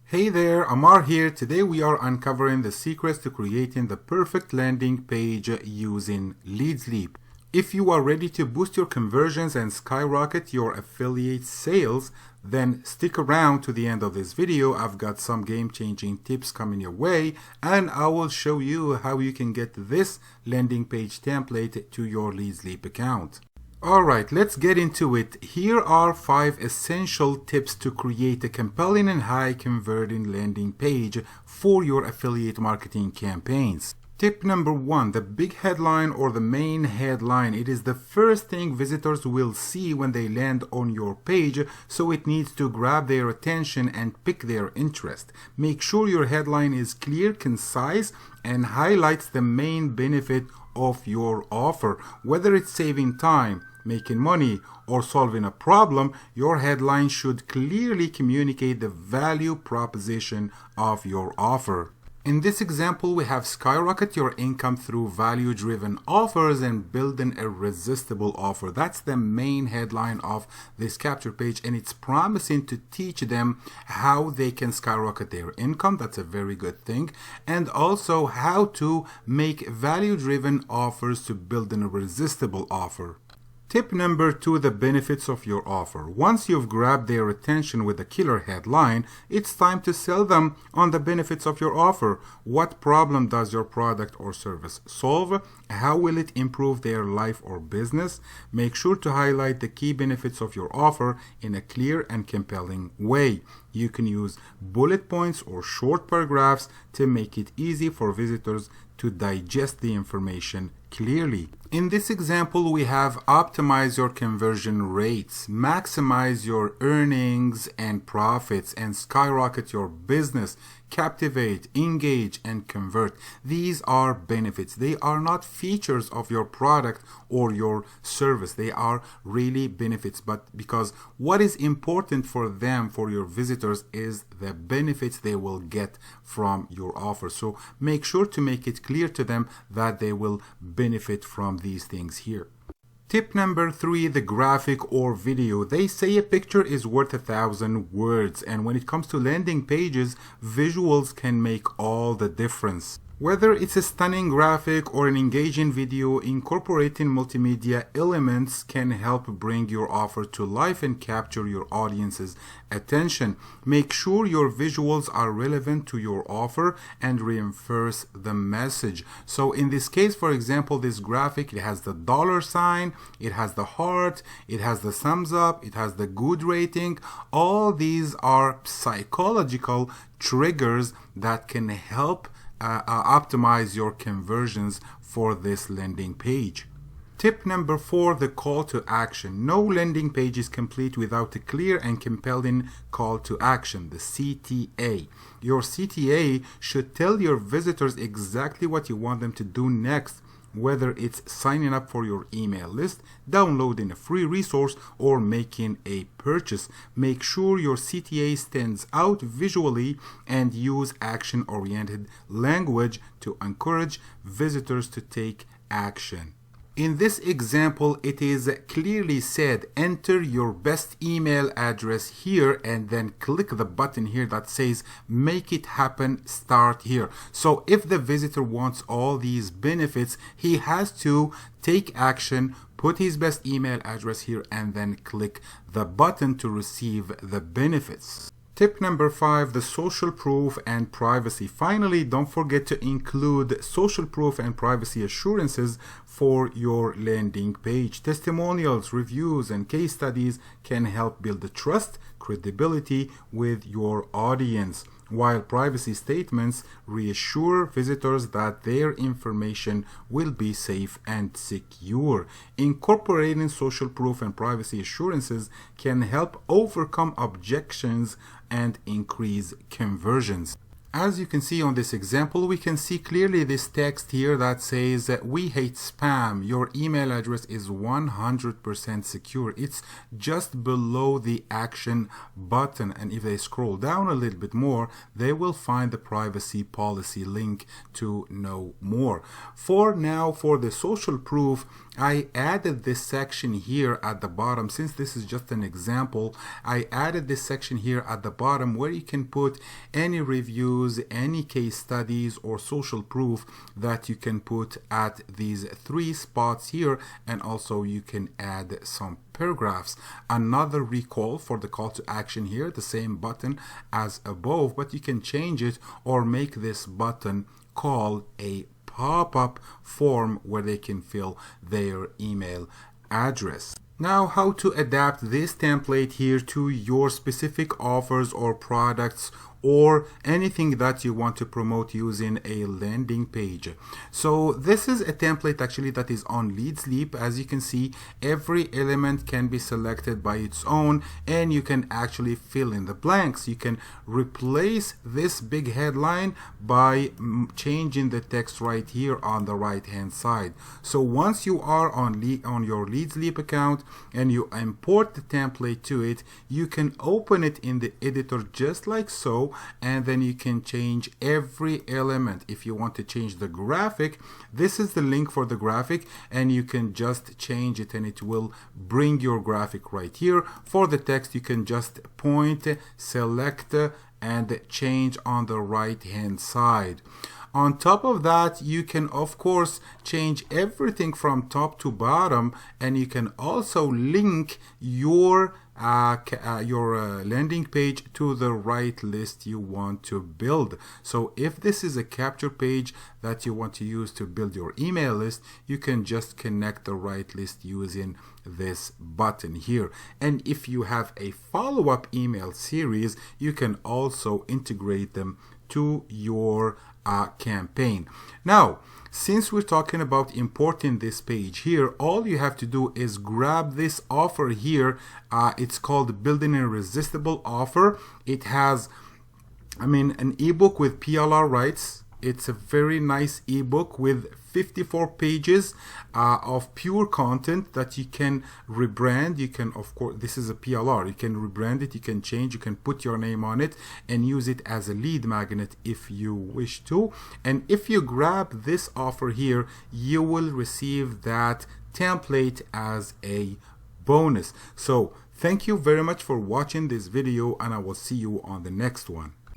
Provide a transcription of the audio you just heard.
Hey there, Amar here. Today we are uncovering the secrets to creating the perfect landing page using LeadsLeap. If you are ready to boost your conversions and skyrocket your affiliate sales, then stick around to the end of this video. I've got some game-changing tips coming your way, and I will show you how you can get this landing page template to your LeadsLeap account. Alright, let's get into it. Here are 5 essential tips to create a compelling and high converting landing page for your affiliate marketing campaigns. Tip number 1, the big headline or the main headline. It is the first thing visitors will see when they land on your page, so it needs to grab their attention and pick their interest. Make sure your headline is clear, concise, and highlights the main benefit of your offer. Whether it's saving time, making money, or solving a problem, your headline should clearly communicate the value proposition of your offer. In this example, we have skyrocket your income through value-driven offers and build an irresistible offer. That's the main headline of this capture page, and it's promising to teach them how they can skyrocket their income. That's a very good thing. And also how to make value-driven offers to build an irresistible offer. Tip number 2, the benefits of your offer. Once you've grabbed their attention with a killer headline, it's time to sell them on the benefits of your offer. What problem does your product or service solve? How will it improve their life or business? Make sure to highlight the key benefits of your offer in a clear and compelling way. You can use bullet points or short paragraphs to make it easy for visitors to digest the information clearly. In this example, we have optimize your conversion rates, maximize your earnings and profits, and skyrocket your business. Captivate, engage, and convert. These are benefits. They are not features of your product or your service. They are really benefits. But because what is important for them, for your visitors, is the benefits they will get from your offer. So make sure to make it clear to them that they will benefit from these things here. Tip number 3, the graphic or video. They say a picture is worth 1,000 words, and when it comes to landing pages, visuals can make all the difference. Whether it's a stunning graphic or an engaging video, incorporating multimedia elements can help bring your offer to life and capture your audience's attention. Make sure your visuals are relevant to your offer and reinforce the message. So in this case, for example, this graphic, it has the $sign, it has the heart, it has the thumbs up, it has the good rating. All these are psychological triggers that can help optimize your conversions for this landing page. Tip number 4, the call to action. No landing page is complete without a clear and compelling call to action, the CTA. Your CTA should tell your visitors exactly what you want them to do next, whether it's signing up for your email list, downloading a free resource, or making a purchase. Make sure your CTA stands out visually and use action-oriented language to encourage visitors to take action. In this example, it is clearly said, enter your best email address here and then click the button here that says make it happen, start here. So if the visitor wants all these benefits, he has to take action, put his best email address here, and then click the button to receive the benefits. Tip number 5, the social proof and privacy. Finally, don't forget to include social proof and privacy assurances for your landing page. Testimonials, reviews, and case studies can help build the trust, credibility with your audience, while privacy statements reassure visitors that their information will be safe and secure. Incorporating social proof and privacy assurances can help overcome objections and increase conversions. As you can see on this example, we can see clearly this text here that says that we hate spam. Your email address is 100% secure. It's just below the action button. And if they scroll down a little bit more, they will find the privacy policy link to know more. For now, for the social proof, I added this section here at the bottom. Since this is just an example, I added this section here at the bottom where you can put any reviews, any case studies, or social proof that you can put at these 3 spots here, and also you can add some paragraphs. Another recall for the call to action here, the same button as above, but you can change it or make this button call a pop-up form where they can fill their email address. Now, how to adapt this template here to your specific offers or products or anything that you want to promote using a landing page. So this is a template actually that is on LeadsLeap. As you can see, every element can be selected by its own, and you can actually fill in the blanks. You can replace this big headline by changing the text right here on the right hand side. So once you are on your LeadsLeap account and you import the template to it, you can open it in the editor just like so, and then you can change every element. If you want to change the graphic, this is the link for the graphic, and you can just change it and it will bring your graphic right here. For the text, you can just point, select, and change on the right hand side. On top of that, you can of course change everything from top to bottom, and you can also link your landing page to the right list you want to build. So if this is a capture page that you want to use to build your email list, you can just connect the right list using this button here. And if you have a follow-up email series, you can also integrate them to your campaign. Now, since we're talking about importing this page here, all you have to do is grab this offer here. It's called Building an Irresistible Offer. It has, an ebook with PLR rights. It's a very nice ebook with 54 pages of pure content that you can rebrand. You can, of course, this is a PLR. You can rebrand it, you can change, you can put your name on it and use it as a lead magnet if you wish to. And if you grab this offer here, you will receive that template as a bonus. So thank you very much for watching this video, and I will see you on the next one.